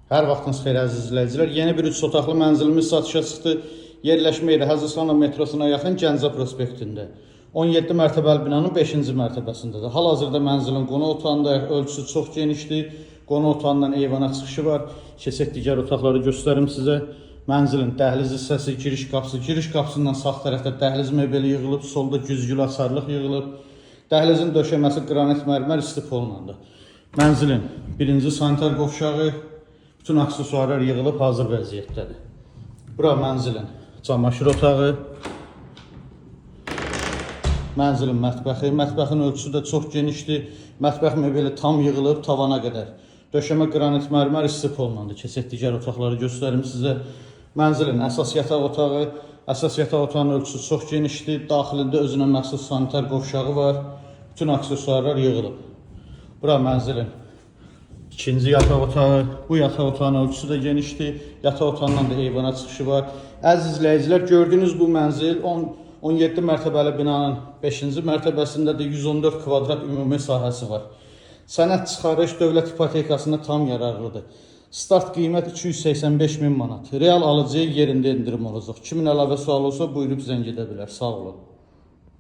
Hər vaxtınız xeyir əziz izləyicilər. Yeni bir 3 otaqlı mənzilimiz satışa çıxdı. Yerləşmə yeri Həzrətxanov metrosuna yaxın Gəncə prospektində. 17 mərtəbəli binanın 5-ci mərtəbəsindədir. Hal-hazırda mənzilin qonaq otağında ölçüsü çox genişdir. Qonaq otağından eyvana çıxışı var. Keçək digər otaqları göstərim sizə. Mənzilin dəhliz hissəsi, giriş qapısı. Giriş qapısından sağ tərəfdə dəhliz mebeli yığılıb, solda güzgülü açarlıq yığılıb. Dəhlizin döşəməsi qranit mərmər istifolundandır. Mənzilin birinci sanitar qovşağı, bütün aksesuarlar yığılıb hazır vəziyyətdədir. Bura mənzilin camaşır otağı, mənzilin mətbəxi. Mətbəxin ölçüsü də çox genişdir. Mətbəx mebeli tam yığılıb tavana qədər. Döşəmə qranit mərmər istifolundandır. Keçək digər otaqları göstərim sizə. Mənzilin əsas yataq otağı. Əsas yataq otağının ölçüsü çox genişdir. Daxilində özünə məxsus sanitar qovşağı var. Bütün aksesuarlar yığılıb. Bura mənzilin İkinci yataq otağı. Bu yataq otağının ölçüsü də genişdir. Yataq otağından da eyvana çıxışı var. Əziz izləyicilər, gördüyünüz bu mənzil 17 mərtəbəli binanın 5-ci mərtəbəsində də 114 kvadrat ümumi sahəsi var. Sənəd çıxarış dövlət ipotekasına tam yararlıdır. Start qiymət 285 min manat. Real alıcıya yerində endirim olacaq. Kimin əlavə sual olsa buyurub zəng edə bilər. Sağ olun.